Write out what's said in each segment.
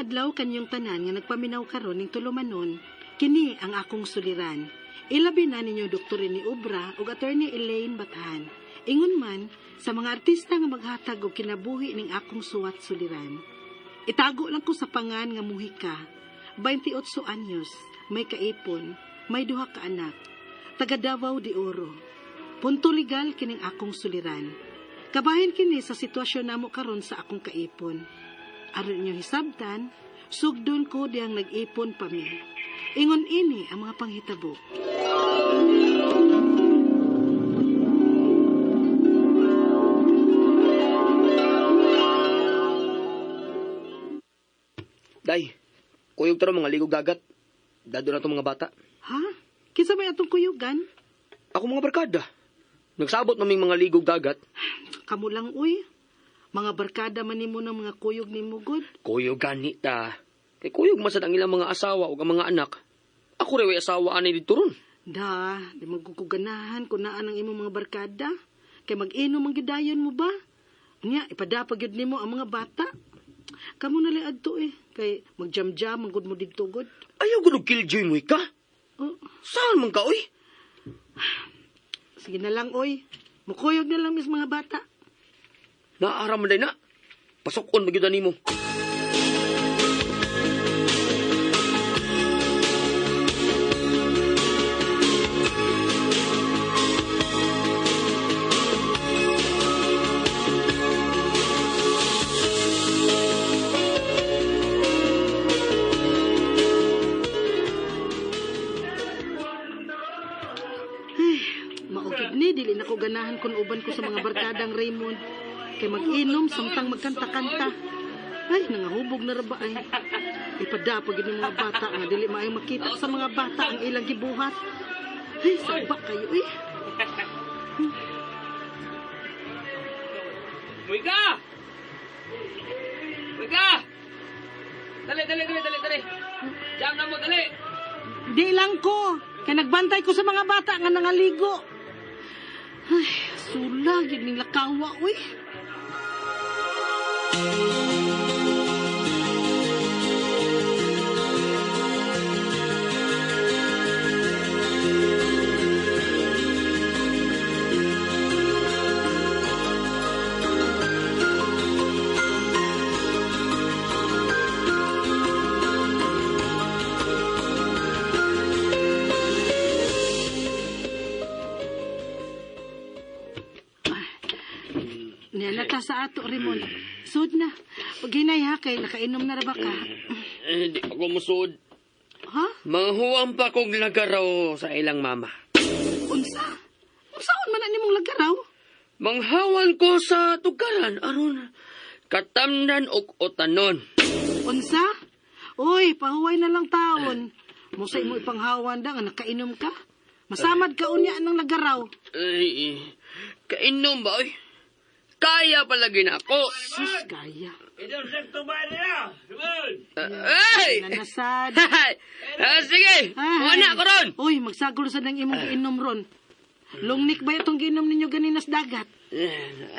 adlaw kanyong tanan nga nagpaminaw karon ning tulumanon, kini ang akong suliran. Ilabi na ninyo Dr. ni Ubra ug Attorney Elaine Bathan. Ingon man sa mga artista nga maghatag og kinabuhi ning akong suwat suliran. Itago lang ko sa pangan nga Muhika. 28 anyos, may kaipon, may duha ka anak. Taga Davao de Oro. Punto legal kining akong suliran. Kabahin kini sa sitwasyon namo karon sa akong kaipon. Aron inyo hisabtan, sugdon ko diyang nag-ipon pa mi. Ingon ini ang mga panghitabo. Day, kuyog taro mga ligog dagat. Dado na itong mga bata. Ha? Kinsa may atong kuyugan? Ako mga barkada. Nagsabot naming mga ligog dagat. Kamu lang, uy. Mga barkada man nimo ng mga kuyog ni Mugod. Kuyog gani ta. Kay kuyog masad ang ilang mga asawa o ang mga anak. Ako rin asawa ani dito ron. Da, di magkukuganahan kung naan ang imong mga barkada. Kay mag-inom ang gidayon mo ba? Nya, ipadapag yun nimo ang mga bata. Kamu na liad to Kay magjam-jam, manggod mo dito god. Ayaw ko nung killjoy mo ka. Oh, Saan man ka, oy? sige na lang, oy. Mukuyog na lang mis mga bata. Naaram man day na. Pasokon magyudan nimo. Maugid ni, dili na ko ganahan kung uban ko sa mga barkadang Raymond. Kay mag-inom, samtang magkanta-kanta. Ay, nangahubog na raba ay. Ipadapag yun ng mga bata nga dili maayong makita sa mga bata ang ilang gibuhat. Ay, sabak kayo Muika! Muika! Dali! Jam na mo, dali! Di lang ko. Kaya nagbantay ko sa mga bata nga nangaligo. Ay, sulag yun ning lakawa, uy. Nalata sa ato, Raymond. Sud na. Pag hinay ha, kay nakainom na raba ka. Di ako musud. Ha? Manghuwang pa kong lagaraw sa ilang mama. Unsa? Unsaon man ani mong lagaraw? Manghawan ko sa tugaran, aron katamnan og otanon. Unsa? Uy, pahuway na lang taon. Musay mo ipanghawan da nga nakainom ka. Masamad ka unya ng lagaraw. Ay, kainom ba, oy? Kaya palagi na ako. Sus, kaya. Ay! Nanasad. Sige, muna ako ron. Uy, magsagol sa nang imong giinom ron. Lungnik ba itong giinom ninyo ganinas dagat?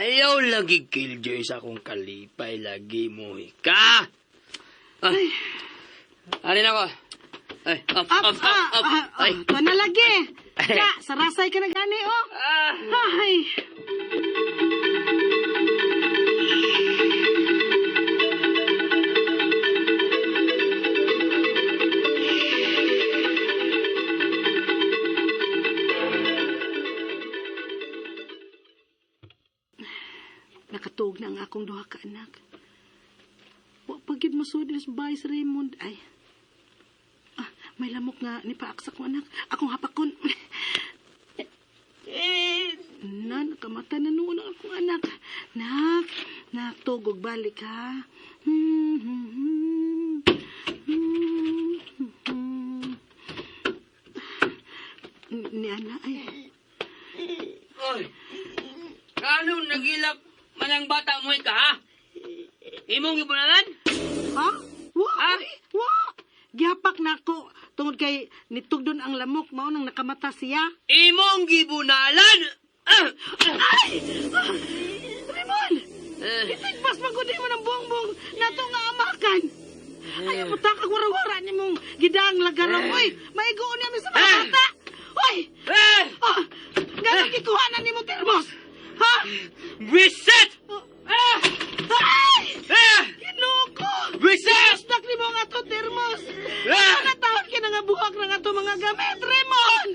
Ayaw lagi killjoy sa akong kalipay. Lagi mo, ika. Ay. Alin ako. Ay, up. Ay. Ito na lagi. Ya, sarasay ka na gani, oh. Ay. Nakatuog na ang akong duha ka anak. Wa pagid masudil sa bahay sa Raymond. Ay. May lamok nga ni paaksa ko anak. Akong hapakon. Nakamata na noon ang akong anak. Nak, tugog balik ha. Ni ana ay. Oy, kanong nagilap manang bata mo ka, ha? Imong ibunalan? Ha? Wa! Gihapak na ako. Tungod kay nitugdon ang lamok, mao nang nakamata siya. Imong gibunalan? Ay! Raymond! Itigpas magudi mo ng bongbong na ito nga amakan. Ayaw mo takag wara-wara ni mong gidang lagaraw. Oy, maigoon niya mi sa mga bata. Oy! Oh, ganang gikuhanan ni mong termos. Ha? Reset! Ay! Kinuko! Reset! Stak ni mo nga to termos. Ah! Natawag ka na nga buhak na nga to mga gamit, Raymond!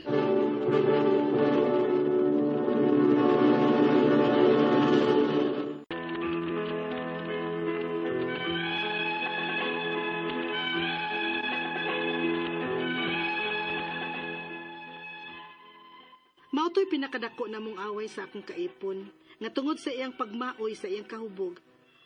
Mautoy pinakadako na mong away sa akong kaipon, nga tungod sa iyang pagmaoy sa iyang kahubog.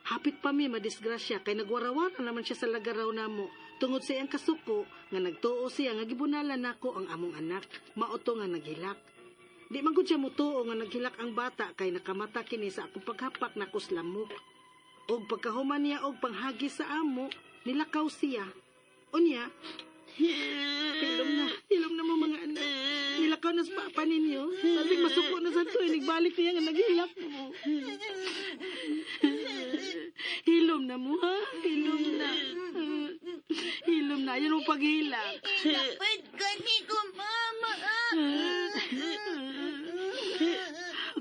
Hapit pa mi madisgrasya kay nagwarawara naman siya sa lagaraw namo tungod sa iyang kasuko nga nagtuo siya nga gibunalan nako ang among anak, mauto nga naghilak. Di man gud siya mutuo nga naghilak ang bata kay nakamata kini sa akong paghapak na kuslamok. Og pagkahuman niya og panghagi sa amo, nilakaw siya. Unya, hilom na mo mga anak. Nilakaw na sa papa ninyo. Sabi masuko na sa tuwi, nagbalik niya nga naghilak mo. Hilom na mo, ha? Hilom na. Hilom na, yun ang paghilak. Lapad ka ni ko, mama.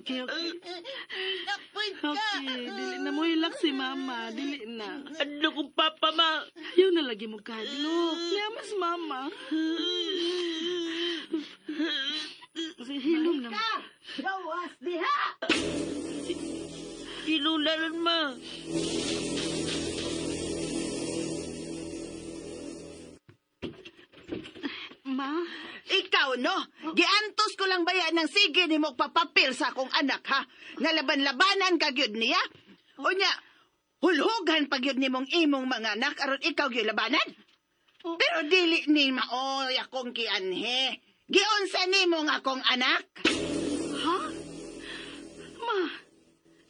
Okay. Lapad ka. Okay, dili na mo hilak si mama. Dili na. Ano kung papa, ma? Ayaw na lagi mo kahadlok. Yamas mama. Kasi hilom na. Gawas diha. Inularan, ma. Ma? Ikaw, no? Giantos ko lang baya ng sige ni mo papapil sa akong anak, ha? Nga laban-labanan ka gyud niya? O niya, hulhugan pa gyud ni mong imong mga anak aron ikaw gyud labanan? Oh. Pero dili ni maoy akong kianhe. Giunsa ni mong akong anak? Ha? Ma,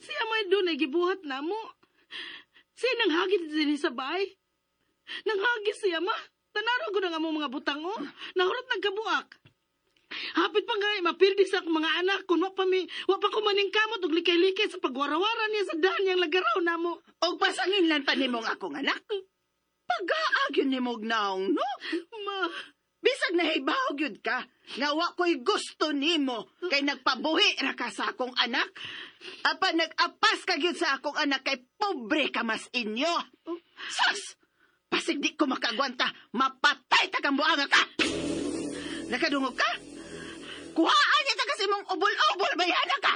siya may doon ay gibuhat na mo. Siya nang hagit din sa bahay. Nang hagit siya, ma. Tanaro ko na nga mo mga butang, oh. Nahurot nagkabuak. Hapit pa nga, mapildi sa akong mga anak. Kung wa pa ko maning kamot, ug likay-likay sa pagwarawara niya sa daan niyang lagaraw na mo. O pasanginlan pa ni mong akong anak? Pag-aagyon ni mong naong, no? Ma, Bisag nahibaw gyud ka, nga wa ko'y gusto nimo kay nagpabuhi ra ka sa akong anak. Apa nag-apas ka gyud sa akong anak kay pobre ka mas inyo. Sus! Pasig di ko makagwanta, mapatay ta kang buanga ka! Nakadungog ka? Kuhaan niya ta kasi mong ubol-ubol bayana ka!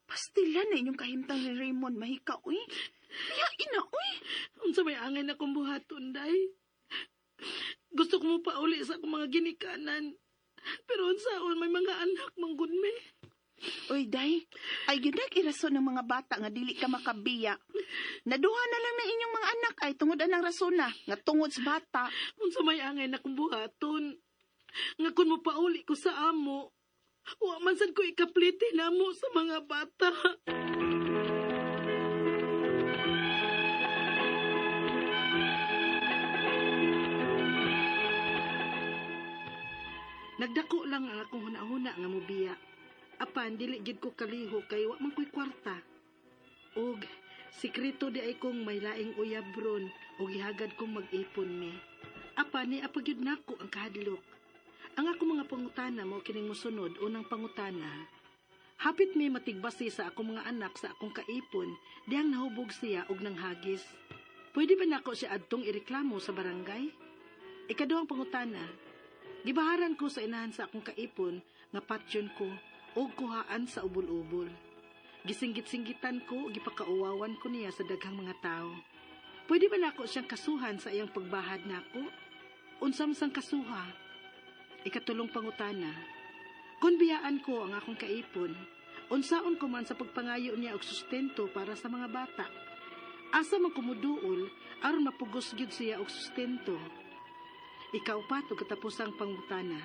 Pastilan na inyong kahimtang ni Raymond mahika, uy. Kaya ina, uy. unsa may angin akong buhaton, day. Gusto ko mo pauli sa akong mga ginikanan. Pero unsaon may mga anak manggod me. Uy, day, ay gidag irason ng mga bata nga dili ka makabiya. Naduha na lang ng inyong mga anak ay tungod anang rason na, nga tungod sa bata. Unsa may angin akong buhaton. Nga kun mo pauli ko sa amo, wa man sad ko ikapliti na mo sa mga bata. Nagdako lang ang akong huna-huna nga mobiya. Apan, dili gid ko kaliho kay wa man ko'y kwarta. Og, sikreto di ay kong may laing uyabron o gihagad kong mag-ipon me. Apan, ni apagyud nako ang kahadlok. Ang ako mga pangutana mo kining mosunod, unang pangutana. Hapit may matigbasi sa akong mga anak sa akong kaipon, diyang nahubog siya og nang hagis. Pwede ba nako siya adtong ireklamo sa barangay? Ikaduhang pangutana. Gibaharan ko sa inahan sa akong kaipon nga patyon ko o kuhaan sa ubol-ubol. Gisinggit-singgitan ko o gipakauwawan ko niya sa daghang mga tao. Pwede ba nako siyang kasuhan sa iyang pagbahad nako? Unsam sang kasuha? Ikatulong pangutana. Kung biyaan ko ang akong kaipon, unsaon ko man sa pagpangayo niya og sustento para sa mga bata. Asa man kumuduol aron mapugos gyud siya og sustento. Ikaw pa to katapusang pangutana.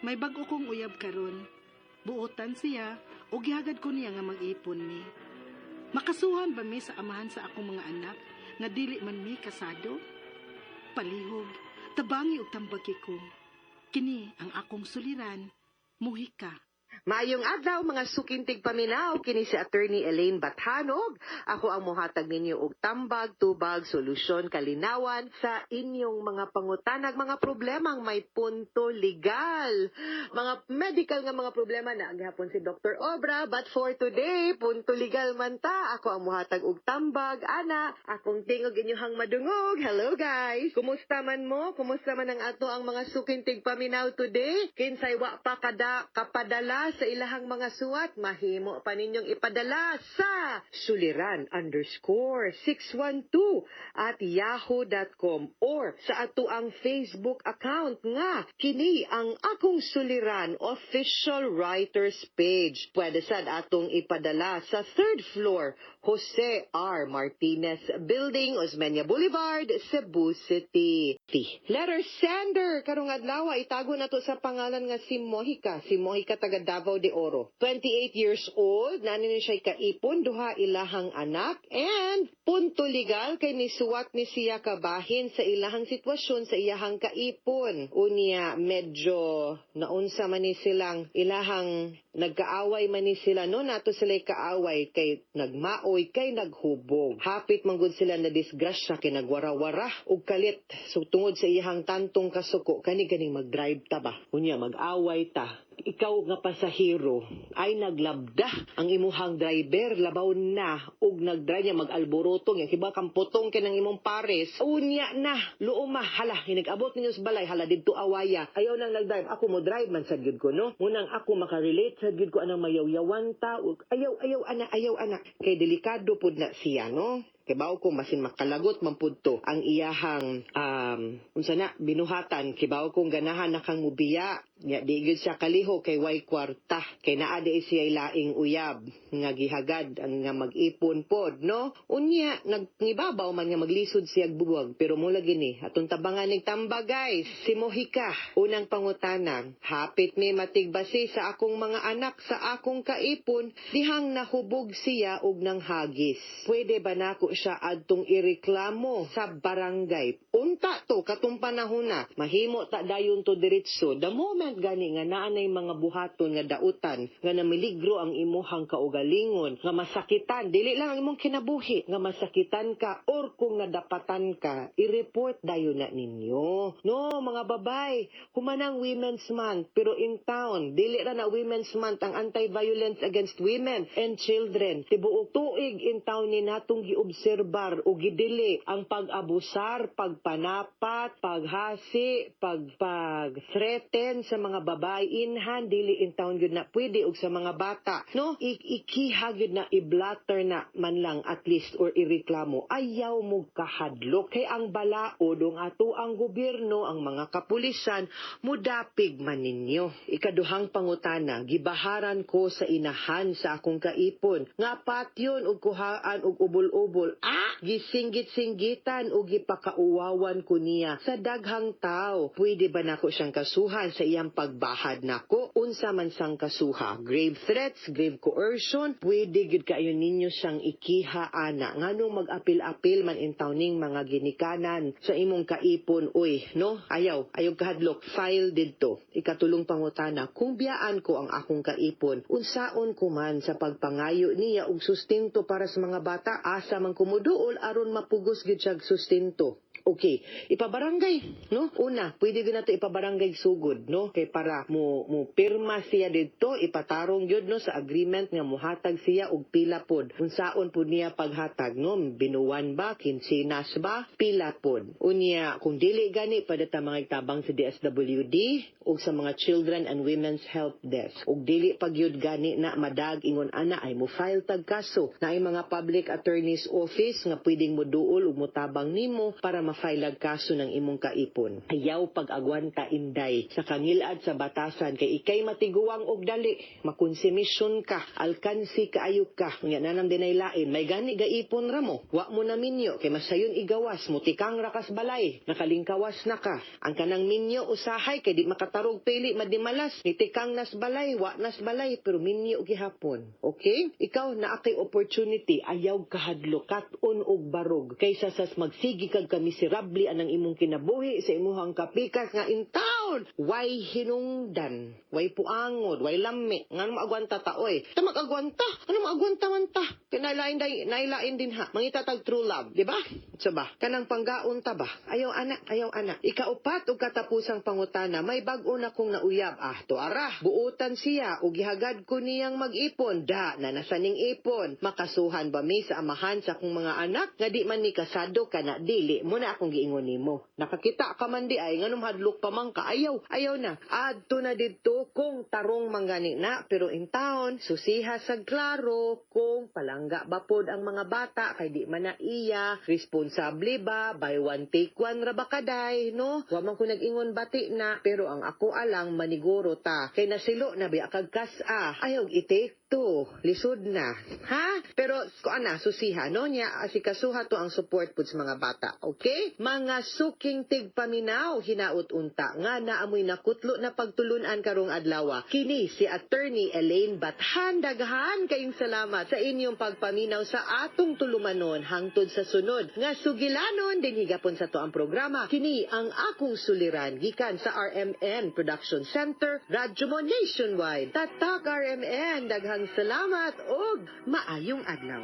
May bag-o kong uyab karon. Buotan siya o gihagad ko niya nga mag-ipon ni. Makasuhan ba mi sa amahan sa akong mga anak nga dili man mi kasado? Palihog, tabangi og tambagi ko. Kini ang akong suliran, muhika. Maayong adlaw mga sukintig paminaw, kini si Attorney Elaine Bathanog. Ako ang mohatag ninyo og tambag, tubag, solusyon, kalinawan sa inyong mga pangutanag, mga problemang may punto legal. Mga medical nga mga problema na gihapon si Dr. Obra, but for today, punto legal man ta. Ako ang mohatag og tambag, ana, akong tingog inyong madungog. Hello guys! Kumusta man mo? Kumusta man ang ato ang mga sukintig paminaw today? Kinsay wa pa kapadala sa ilahang mga suwat, mahimo pa ninyong ipadala sa suliran_612@yahoo.com or sa ato ang Facebook account nga kini ang akong suliran official writers page. Pwede sad atong ipadala sa 3rd floor Jose R. Martinez Building, Osmeña Boulevard, Cebu City. Letter sender karong adlaw itago nato sa pangalan nga si Mojica. Si Mojica taga Davao de Oro. 28 years old, nanin siya kaipon, duha ilahang anak, and punto legal kay nisuwat ni siya kabahin sa ilahang sitwasyon sa iyahang kaipon. Unya, medyo naunsa man ni silang ilahang nagkaaway man ni sila, no? Nato sila'y kaaway kay nagmaoy, kay naghubog. Hapit manggod sila na disgrasya kay nagwara-wara ug kalit. So tungod sa iyahang tantong kasuko, kani-ganing mag-drive ta ba? Unya, mag-away ta. Ikaw nga pasahero ay naglabda ang imuhang driver, labaw na ug nagdrive niya mag-alborotong ya kiba kampotong kinang imong pares. Unya na luoma hala hinag-abot ninyo sa balay hala didto awaya. Ayaw nang nagdrive, ako mo drive man sad gyud ko, no? Munang ako makarelate sad gyud ko anang mayawyawan ta ug ayaw ana kay delikado pud na siya, no? Kay bawo ko masin makalagot man pud to ang iyahang unsa na binuhatan, kay bawo kong ganahan na kang mubiya nya di gyud siya kaliho kay way kwarta kay naa di siya laing uyab nga gihagad ang nga mag-ipon pod, no? Unya nagngibabaw man nga maglisod siya buwag pero mula gini atong tabangan ning tamba guys. Si Mojica unang pangutana, hapit mi matigbasi sa akong mga anak sa akong kaipon dihang nahubog siya og nang hagis. Pwede ba nako siya adtong ireklamo sa barangay? Unta to katong panahon na mahimo ta dayon to diretso the moment gani nga naanay mga buhaton nga dautan nga namiligro ang imuhang kaugalingon nga masakitan dili lang ang imong kinabuhi nga masakitan ka or kung nadapatan ka i-report dayon na ninyo, no? Mga babay, humanang Women's Month pero in town dili ra na Women's Month ang anti-violence against women and children. Tibuok tuig in town ni natong giobserbar o gidili ang pag-abusar, pagpanapat, paghasi, pag-threaten sa mga babae inhan dili in town gyud na pwede og sa mga bata, no? Ikiha gyud na i-blatter na man lang at least or ireklamo. Ayaw mo kahadlok kay ang balaod ang ato ang gobyerno, ang mga kapulisan mudapig man ninyo. Ikaduhang pangutana, gibaharan ko sa inahan sa akong kaipon nga patyon og kuhaan og ubol-ubol. Gisinggit-singgitan o gipakauwawan ko niya sa daghang tao. Pwede ba nako siyang kasuhan sa iyang pagbahad nako? Unsa man sang kasuha? Grave threats, grave coercion, pwede gid kaayo ninyo siyang ikiha ana. Nganong mag-apil-apil man in tawning mga ginikanan sa imong kaipon, uy, no? Ayaw kahadlok, file didto. Ikatulong pangutana, kung biyaan ko ang akong kaipon, unsaon ko man sa pagpangayo niya og sustento para sa mga bata, asa man kumuduol aron mapugos gyud siya sustento. Okay, ipabarangay, no? Una, pwede gyud nato ipabarangay sugod, no? Kay para mo pirma siya didto, ipatarong gyud no sa agreement nga mohatag siya og pila pod. Unsaon pud niya paghatag, no? Binuwan ba, kinsinas ba, pila pod. Unya, kung dili gani padata mga tabang sa DSWD ug sa mga Children and Women's Help Desk. Ug dili pag gyud gani na madag ingon ana ay mo file tag kaso na ay mga public attorney's office nga pwedeng moduol ug motabang nimo para mafailag kaso ng imong kaipon. Ayaw pag-agwanta inday sa kangilad sa batasan kay ikay matiguang og dali, makonsumisyon ka, alkansi kaayok ka, nga nanam dinay lain, may gani gaipon ra mo. Wa mo na minyo kay masayon igawas mo tikang rakas balay, nakalingkawas na ka. Ang kanang minyo usahay kay di makatarog pili madimalas, ni tikang nas balay, wa nas balay pero minyo gihapon. Okay? Ikaw na akay opportunity, ayaw kahadlo kat-on og barog kaysa sas magsigi kag ka miserable anang imong kinabuhi sa imuhang kapikas nga in town. Way hinungdan, way puangod, way lami. Nga maagwanta ta oy. Ta magagwanta. Ano maagwanta man ta? Kinailain din ha. Mangitatag true love, di ba? So ba? Kanang panggaon ta ba? Ayaw anak. Ikaupat og katapusang pangutana, may bag-o na kong nauyab. To ara, buutan siya ug gihagad ko niyang mag-ipon. Da, nanasaning ipon. Makasuhan ba mi sa amahan sa akong mga anak nga di man ni kasado ka na dili mo na akong giingon nimo. Nakakita ka man di ay nganong hadlok pa man ka. Ayaw na. Adto na didto kung tarong manggani na pero in town susiha sa klaro kung palangga ba pod ang mga bata kay di man na iya responsable ba buy one take one ra ba kaday no. Wa man ko nag-ingon bati na pero ang ako alang maniguro ta kay nasilo na biya kag kas-a ayaw i-take to lisod na ha pero ko ana susiha no nya asikasuha to ang support pud sa mga bata. Okay, mga suking tigpaminaw hinaut unta nga naamoy nakutlo na pagtulunan karong adlaw. Kini si Attorney Elaine Bathan. Daghan kayong salamat sa inyong pagpaminaw sa atong tulumanon hangtod sa sunod nga sugilanon din higapon sa to ang programa. Kini ang akong suliran gikan sa RMN Production Center, Radyo Mo Nationwide. Tatak RMN, daghang salamat og maayong adlaw.